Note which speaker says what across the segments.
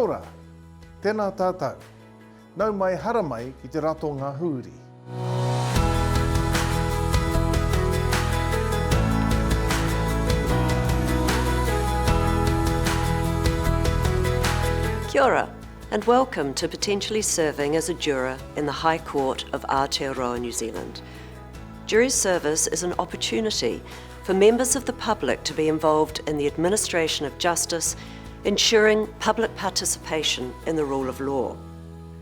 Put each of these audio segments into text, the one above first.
Speaker 1: ora, tēnā tātou. Nau mai hara mai ki te rato ngā huri.
Speaker 2: Kia ora, and welcome to potentially serving as a juror in the High Court of Aotearoa, New Zealand. Jury service is an opportunity for members of the public to be involved in the administration of justice, ensuring public participation in the rule of law.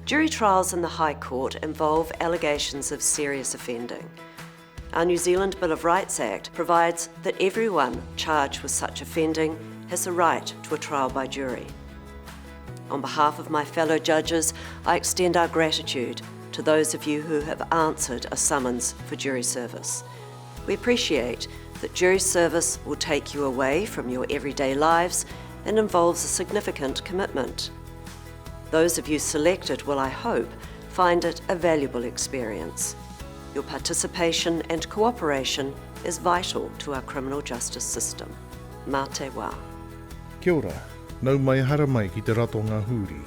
Speaker 2: Jury trials in the High Court involve allegations of serious offending. Our New Zealand Bill of Rights Act provides that everyone charged with such offending has the right to a trial by jury. On behalf of my fellow judges, I extend our gratitude to those of you who have answered a summons for jury service. We appreciate that jury service will take you away from your everyday lives and involves a significant commitment. Those of you selected will, I hope, find it a valuable experience. Your participation and cooperation is vital to our criminal justice system. Mā te wā.
Speaker 3: Kia ora, nau mai hara mai ki te rato ngā huri.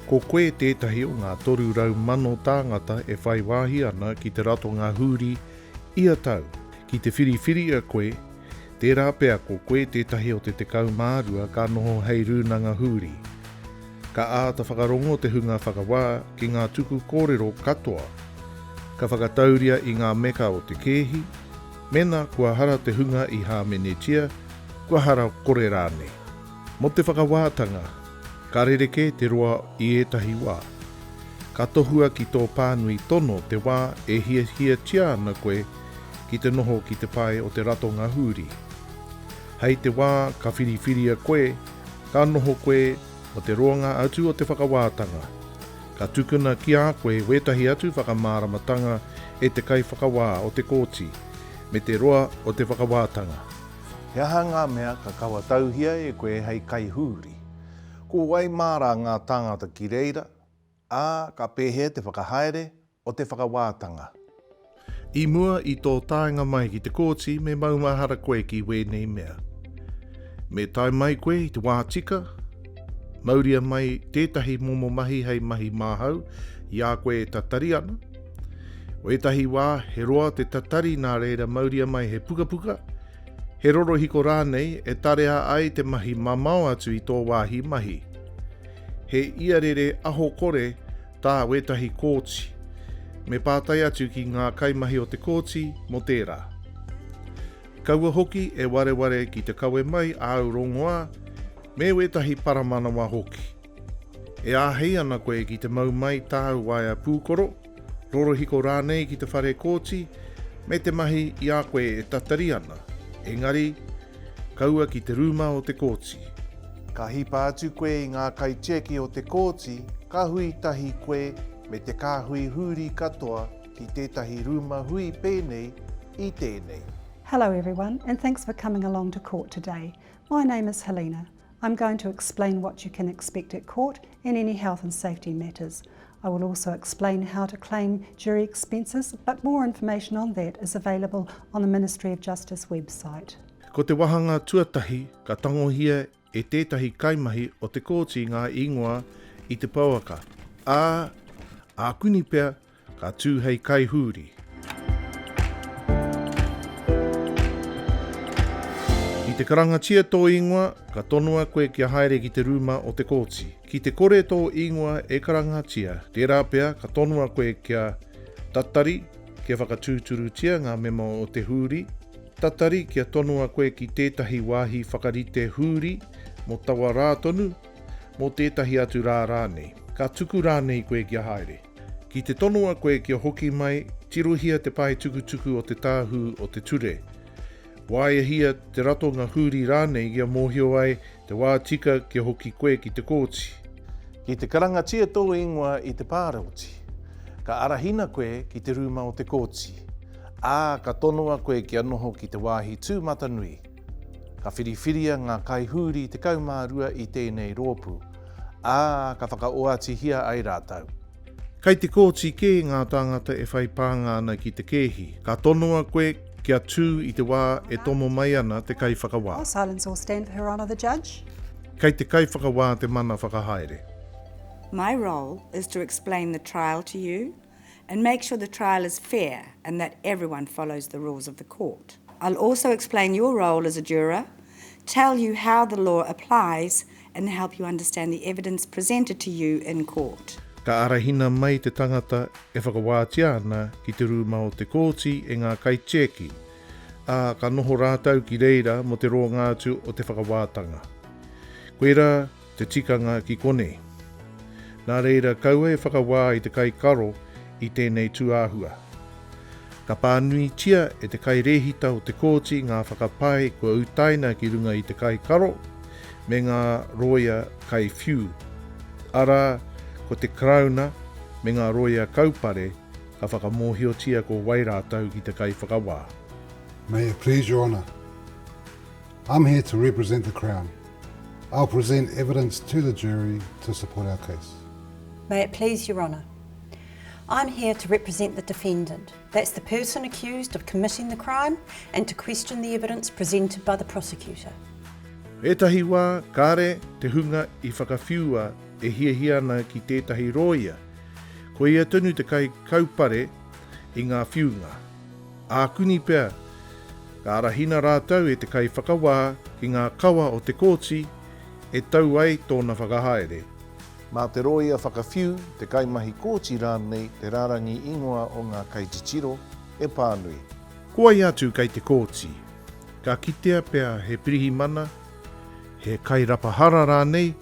Speaker 3: Ko koe tētahi o ngā 300,000 tāngata e whai wāhi ana ki te rato ngā huri ia tau. Ki te whiriwhiri a koe, tērā pēa ko koe tētahi o te tekau mārua ka noho hei rūnanga huri. Ka āta whakarongo te hunga whakawā ki ngā tuku kōrero katoa. Ka whakatauria i ngā meka o te kēhi, mena kua hara te hunga i Hāmenetia, kua hara kore rāne. Mo te whakawātanga, ka rereke te roa i ētahi wā. Ka tohua ki tō pānui tono te wā e hia tia ana koe ki te noho ki te pai o te rato ngā huri. Hei te wā ka whiriwhiria koe, ka noho koe o te roanga atu o te whakawātanga. Ka tukuna ki a koe wetahi atu whakamāramatanga e te kai whakawā o te kōti, me te roa o te whakawātanga.
Speaker 1: He aha ngā mea ka kawa tauhia e koe hei kai huri. Ko wai mārā ngā tāngata ki reira, ā ka pēhe te whakahaere o te whakawātanga.
Speaker 3: I mua i tō tāinga mai ki te kōti me maumahara koe ki wēnei mea. Me tai mai koe i te wātika, mauria mai tētahi momo mahi hei mahi māhau i a koe e tatari ana. O etahi wā he roa te tatari nā reira mauria mai he puka, he roro hiko rānei e tarea ai te mahi mamau atu i tō wāhi mahi. He iarere aho kore tā wetahi kōti, me pātai atu ki ngā kaimahi o te kōti mo tērā. Kaua hoki e wareware ki te kawe mai āu rongoa, me wetahi paramanawa hoki. E āhei ana koe ki te mau mai tāu waia pūkoro, roro hiko rānei ki te whare kōti, me te mahi i a koe e tatari ana. Engari, kaua ki te rūma o te kōti.
Speaker 1: Ka hipa atu koe i ngā kai teki o te kōti, ka hui tahi koe me te kāhui huri katoa ki tētahi rūma hui pēnei i tēnei.
Speaker 4: Hello everyone, and thanks for coming along to court today. My name is Helena. I'm going to explain what you can expect at court and any health and safety matters. I will also explain how to claim jury expenses, but more information on that is available on the Ministry of Justice website.
Speaker 3: Ko te wahanga tuatahi ka tangohia e tētahi kaimahi o te kōti ngā ingoa i te pauaka. A kuni pea ka tū hei kai huri. I te karangatia tō ingoa, ka tonua koe kia haere ki te rūma o te kōti. Ki te kore tō ingoa e karangatia, tērā pea ka tonua koe kia tatari, kia whakatūturutia ngā memo o te huri. Tatari kia tonua koe ki tētahi wāhi whakarite huri, mo tawa rātonu, mo tētahi atu rā rānei. Ka tuku rānei koe kia haere. Ki te tonua koe kia hoki mai, tirohia te pai tukutuku o te tāhu o te ture. Waia hia te rato ngā huri rānei kia mōhio ai te wā tika kia hoki koe ki te kōti.
Speaker 1: Ki te karangatia tō ingoa i te pārauti, ka arahina koe ki te rūma o te kōti. Ka tonua koe kia noho ki te wāhi tūmata nui. Ka whiriwhiria ngā kai huri te kaumārua i tēnei rōpū. Ka whakaoatihia ai rātau.
Speaker 3: Kei te kōti kē ngā tāngata e whai pānga ana ki te kēhi. Ka tonua koe kia tū i te wā e tomo mai ana te kai whakawā.
Speaker 4: Silence or stand for Her Honour the Judge.
Speaker 3: Kei te kai whakawā te mana whakahaere.
Speaker 5: My role is to explain the trial to you and make sure the trial is fair and that everyone follows the rules of the court. I'll also explain your role as a juror, tell you how the law applies and help you understand the evidence presented to you in court.
Speaker 3: Ka arahina mai te tangata e whakawātia ana ki te rūma o te kōti e ngā kai cheki, a ka noho rātau ki reira mo te roa ngātu o te whakawātanga. Koera te tikanga ki konei. Nā reira kaua e whakawā i te kai karo i tēnei tuāhua. Ka pānui tia e te kai rehita o te kōti ngā whakapai kua utaina ki runga i te kai karo me ngā roia kai whiu. Ara ko te krauna me ngā roia kaupare ka whakamohiotia ko wairātau ki te kai whakawā.
Speaker 6: May it please your honour. I'm here to represent the Crown. I'll present evidence to the jury to support our case.
Speaker 7: May it please your honour. I'm here to represent the defendant. That's the person accused of committing the crime and to question the evidence presented by the prosecutor.
Speaker 3: Etahi wā, kāre te hunga I whakawhiua e hia ana ki tētahi roia. Ko ia tunu te kai kaupare I ngā whiunga. Ākuni pēr, ka arahina rātau e te kai whakawā ki ngā kawa o te kōti e tau ai tōna whakahaere.
Speaker 1: Mā te roia whakawhiu, te kaimahi kōti rānei, te rārangi ingoa o ngā kai titiro, e pānui.
Speaker 3: Kua i atu kai te kōti, ka kitea pēr he pirihi mana, he kai rapahara rānei,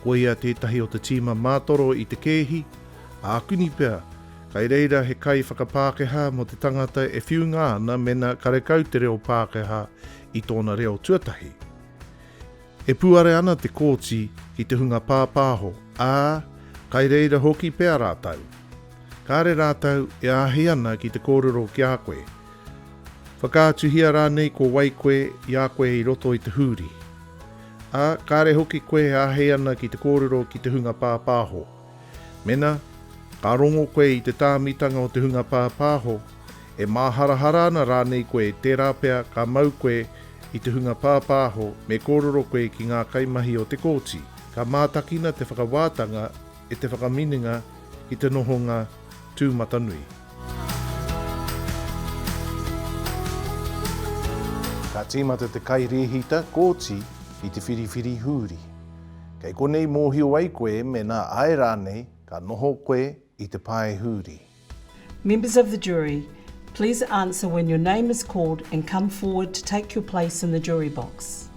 Speaker 3: kua ia tētahi o te tīma mātoro I te kēhi, ākuni pēr, kai reira he kai whakapākeha mo te tangata e whiunga ana mena karekau te reo pākeha I tōna reo tuatahi. E puare ana te kōti ki te hunga pāpāho, kai reira hoki pēr rātau. Kāre rātau e ahi ana ki te kōrero ki a koe. Whakātuhia rānei ko wai koe I a koe I roto I te huri. Kāre hoki koe e ahi ana ki te kōrero ki te hunga pāpāho. Mena, ka rongo koe I te tāmitanga o te hunga pāpāho, e māharahara ana rānei koe te rāpea ka mau koe I te hunga pāpāho me kōrero koe ki ngā kaimahi o te kōti. Ka mātakina te whakawātanga e te whakamininga ki te nohonga tūmatanui.
Speaker 1: Ka tīmata te kai rehita kōti I te whiriwhiri huri. Kei konei mōhio ai koe me nā ai rānei ka noho koe I te pae huri.
Speaker 8: Members of the jury, please answer when your name is called and come forward to take your place in the jury box.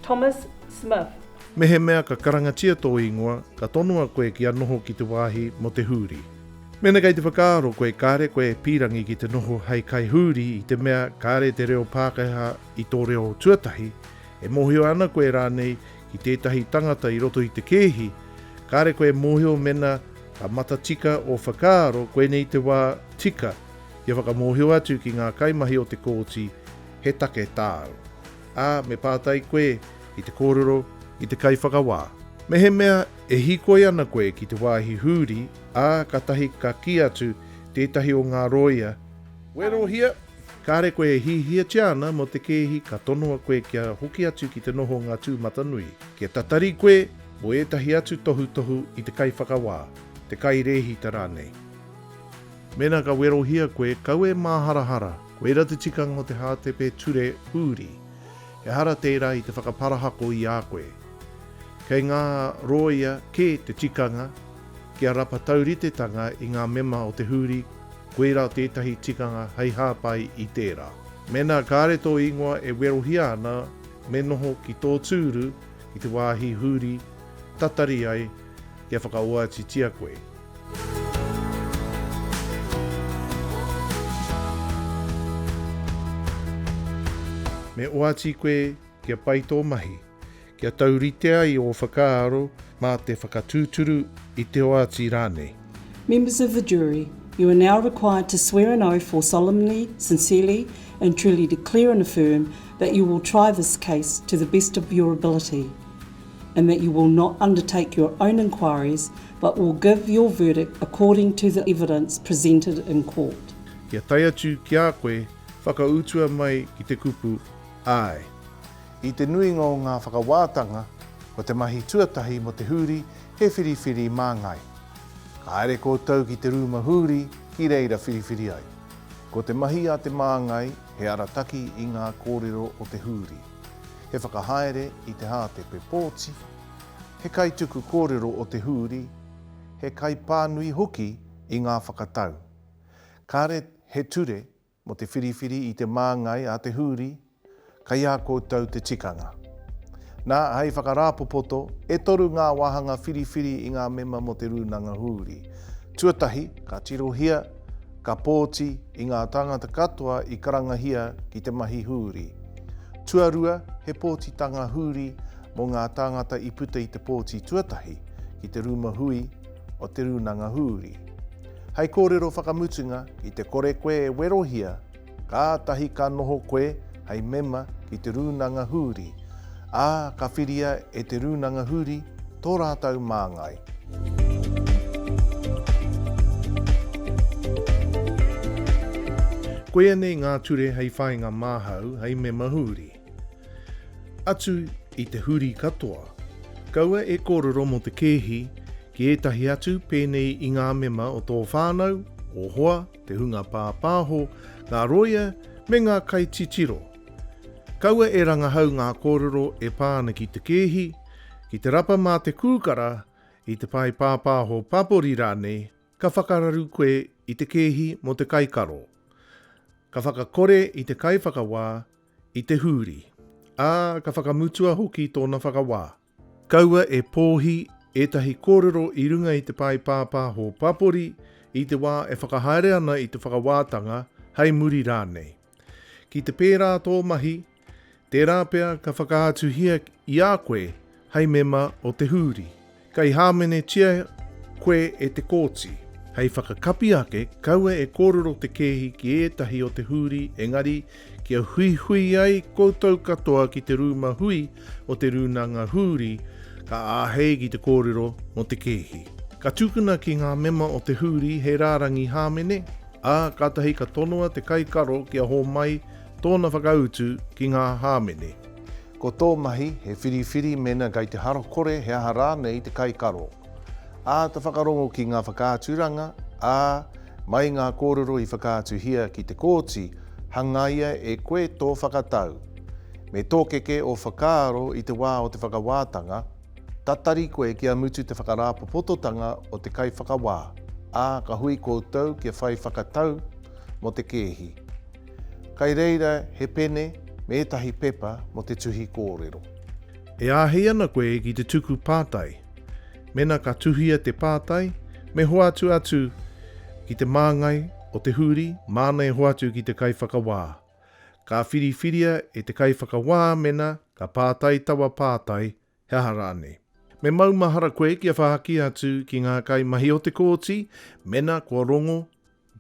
Speaker 9: Thomas Smith.
Speaker 3: Me he mea ka karangatia tō ingoa, ka tonua koe ki anoho ki te wāhi mo te huri. Mena kei te whakaaro koe kāre koe pirangi ki te noho hei kai huri I te mea kāre te reo Pākehā I tō reo tuatahi, e mōhio ana koe rānei ki tētahi tangata I roto I te kēhi, kāre koe mōhio mena ka matatika o whakaaro koe nei te wā tika, ia whakamōhio atu ki ngā kaimahi o te kōti, he take tāu. Me pātai koe I te kōrero I te kai whakawā. Me he mea e hikoi ana koe ki te wāhi huri, ka tahi ka ki atu tētahi o ngā roia. Wero hia, kāre koe e hihia tiana mo te kēhi ka tonua koe kia hoki atu ki te noho ngā tūmatanui. Kia tatari koe, o etahi atu tohu I te kai whakawā, te kai rehita rānei. Mena ka wero hia koe, kau e māharahara, koe ra te tikanga o te hātepe ture huri. E hara tērā I te whakaparahako I a koe. Kei ngā roia ke te tikanga, kia rapa tauritetanga I ngā mema o te huri, koe ra tētahi tikanga hei hāpai I tērā. Mena kāre tō ingoa e werohia ana, me noho ki tō tūru, I te wāhi huri, tatari ai, kia whakaoati tia koe. Me oati koe kia pai tō mahi, kia tauritea I o whakaaro mā te whakatūturu I te oati rānei.
Speaker 8: Members of the jury, you are now required to swear an oath or solemnly, sincerely and truly declare and affirm that you will try this case to the best of your ability and that you will not undertake your own inquiries but will give your verdict according to the evidence presented in court.
Speaker 3: Kia tai atu ki a koe, whakautua mai ki te kupu, ai.
Speaker 1: I te nuinga o ngā whakawātanga, Ko te mahi tuatahi mo te huri, he whiriwhiri māngai. Ka aere koutou ki te rūma huri, ki reira whiriwhiri ai. Ko te mahi a te māngai, he arataki i ngā kōrero o te huri. He whakahaere i te hātepe pōti, he kaituku kōrero o te huri, he kai pānui hoki i ngā whakatau. Kāre he ture mo te whiriwhiri i te māngai a te huri, kai a koutou te tikanga. Nā hei whakarāpopoto, e toru ngā wahanga whiriwhiri i ngā mema mo te rūnanga huri. Tuatahi, ka tirohia, ka pōti i ngā tangata katoa i karangahia ki te mahi huri. Tuarua, he pōtitanga huri mo ngā tangata i puta i te pōti tuatahi ki te rūma hui o te rūnanga huri. Hei kōrero whakamutunga i te kore koe e werohia, ka tahi ka noho koe hei mema ki te rūnanga huri. Ka whiria e te rūnanga huri tō rātau māngai.
Speaker 3: Koea nei ngā ture hei whainga māhau hei me mahuri. Atu i te huri katoa, kaua e kōrero mo te kēhi ki etahi atu pēnei i ngā mema o tō whānau, o hoa, te hunga pāpāho, ngā roia me ngā kai titiro. Kaua e rangahau ngā kōrero e pāna ki te kēhi, ki te rapa mā te kūkara i te pai pāpāho papori rānei, ka whakararu koe i te kēhi mo te kaikaro. Ka whakakore i te kai whakawā i te huri. Ka whakamutua hoki tōna whakawā. Kaua e pōhi etahi kōrero i runga i te pai pāpāho papori i te wā e whakahaere ana i te whakawātanga hei muri rānei. Ki te pērā tō mahi, tērā pea ka whakaatuhia i a koe hei mema o te huri. Kai hāmene tia koe e te kōti. Hei whakakapi ake, kaua e kōrero te kēhi ki etahi o te huri, engari kia hui ai koutou katoa ki te rūma hui o te rūnanga huri, ka āhei ki te kōrero mo te kēhi. Ka tūkuna ki ngā mema o te huri he rārangi hāmene, katahi ka tonoa te kaikaro kia hō mai tōna whakautu ki ngā hāmene.
Speaker 1: Ko tō mahi he whiriwhiri mena gai te harokore he aha rānei te kaikaro. Te whakarongo ki ngā whakāturanga, mai ngā kōrero i whakātuhia ki te kōti, hangaia e koe tō whakatau. Me tōkeke o whakaaro i te wā o te whakawātanga, tatari koe kia mutu te whakarāpopototanga o te kai whakawā, ka hui koutou kia whai whakatau mo te kēhi. Kai reira he pene me etahi pepa mo te tuhi kōrero.
Speaker 3: E āhei ana koe ki te tuku pātai. Mena ka tuhia te pātai, me hoatu atu ki te māngai o te huri, māna e hoatu ki te kai whakawā. Ka whiriwhiria e te kai whakawā mena ka pātai tawa pātai he harane. Me maumahara koe kia whahaki atu ki ngā kai mahi o te kōti, mena kua rongo,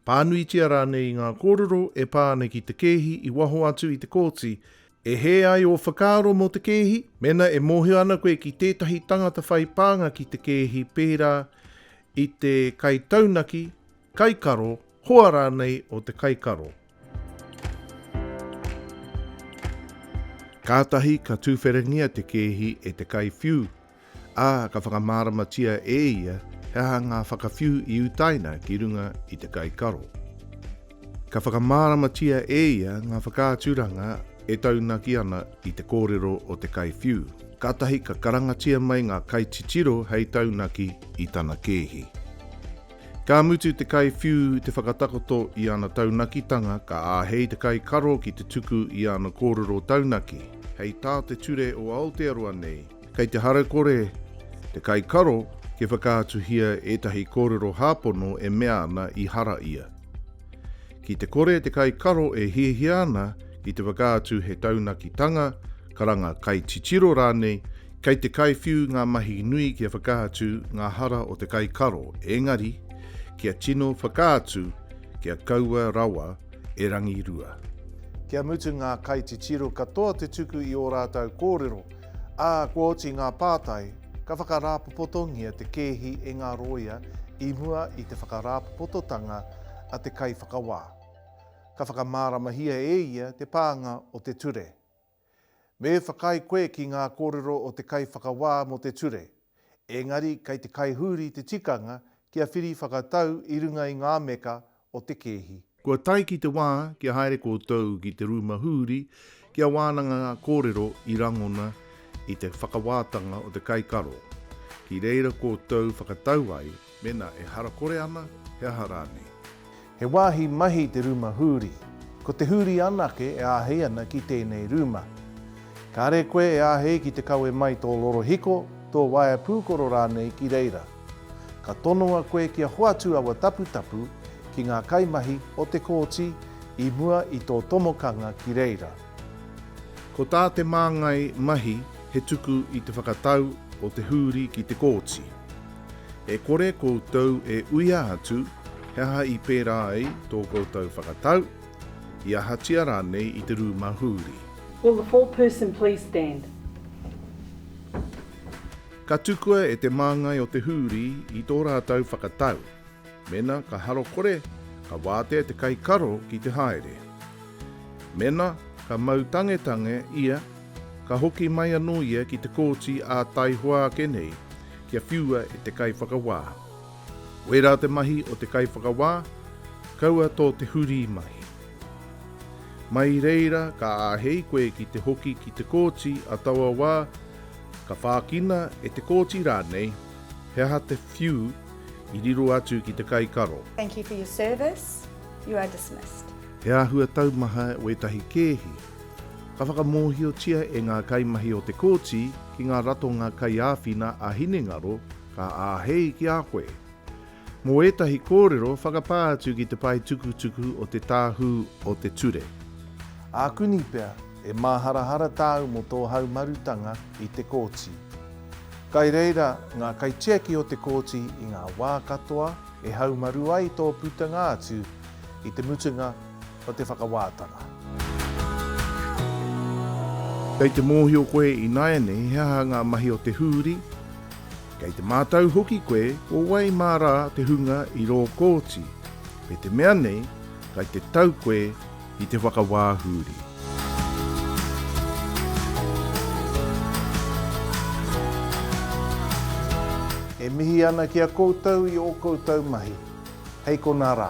Speaker 3: pānui tia rānei i ngā kōrero e pāne ki te kēhi i waho atu i te kōti, e he ai o whakaaro mo te kēhi, mena e mohi ana koe ki tētahi tangata whai pānga ki te kēhi pērā i te kai taunaki, kaikaro, hoa rānei o te kaikaro. Kātahi ka tūwherengia te kēhi e te kai whiu, ka whakamāramatia e ia he aha ngā whakawhiu i utaina ki runga i te kaikaro. Ka whakamāramatia e ia ngā whakāturanga e taunaki ana i te kōrero o te kai whiu. Kātahi ka karangatia mai ngā kai titiro hei taunaki i tana kēhi. Ka mutu te kai whiu te whakatakoto i ana taunakitanga, ka āhei te kai karo ki te tuku i ana kōrero taunaki. Hei tā te ture o Aotearoa nei, kei te harakore te kai karo ke whakaatuhia etahi kōrero hāpono e mea ana i hara ia. Ki te kore te kai karo e hiehia ana i te whakaatu he taunakitanga, karanga kai titiro rānei, kei te kai whiu ngā mahi nui kia whakaatu ngā hara o te kai karo, engari, kia tino whakaatu, kia kaua rawa e rangi rua.
Speaker 1: Kia mutu ngā kai titiro katoa te tuku i o rātau kōrero, kua oti ngā pātai, ka whakarāpopotongia te kēhi e ngā roia i mua i te whakarāpopototanga a te kai whakawā. Ka whakamaramahia e ia te pānga o te ture. Me whakai koe ki ngā kōrero o te kai whakawā mo te ture. Engari, kei te kai huri te tikanga kia whiri whakatau i runga i ngā meka o te kehi.
Speaker 3: Kua tai ki te wā, kia haere koutou ki te rumahuri, kia wānanga ngā kōrero i rangona i te whakawātanga o te kai karo. Ki reira koutou whakatau ai, mena e harakore ana, he harane.
Speaker 1: He wāhi mahi te rumahuri. Ko te huri anake e āhei ana ki tēnei ruma. Ka re koe e āhei ki te kaue mai tō loro hiko, tō waia pūkoro rānei ki reira. Ka tonua koe kia hoatu awa tapu tapu ki ngā kaimahi o te kōti i mua i tō tomokanga ki reira.
Speaker 3: Ko tā te māngai mahi he tuku i te whakatau o te huri ki te kōti. E kore koutou e uia atu, he aha i pērā ai tō koutou whakatau, i ahatia rānei i te rumahuri.
Speaker 9: Will the foreperson please stand?
Speaker 3: Ka tukua e te māngai o te huri i tō rātau whakatau. Mena ka haro kore, ka wātea te kai karo ki te haere. Mena ka mautangetange ia, ka hoki mai anō ia ki te kōti a tai hoa kenei, kia whiua e te kai whakawā. Wera te mahi o te kai whakawā, kaua tō te huri mahi. Mai reira ka āhei koe ki te hoki ki te kōti a taua wā, ka whākina e te kōti rānei, he aha te whiu i riro atu ki te kai karo.
Speaker 5: Thank you for your service. You are dismissed.
Speaker 3: He ahua taumaha o etahi kehi. Ka whakamōhio tia e ngā kaimahi o te kōti ki ngā rato ngā kai āwhina a hinengaro ka āhei ki a koe. Mō etahi kōrero whakapā atu ki te pai tukutuku o te tāhu o te ture.
Speaker 1: Ākuni pea e māharahara tāu mo tō haumarutanga i te kōti. Kai reira ngā kaitiaki o te kōti i ngā wā katoa e haumaru ai tō putanga atu i te mutunga o te whakawātanga.
Speaker 3: Kei te mōhio koe i naiane he aha ngā mahi o te huri, kei te mātau hoki koe o wai mārā te hunga i rō kōti, pe te mea nei kei te tau koe i te whakawāhuri.
Speaker 1: E mihi ana ki a koutou i o koutou mahi. Hei ko nā rā.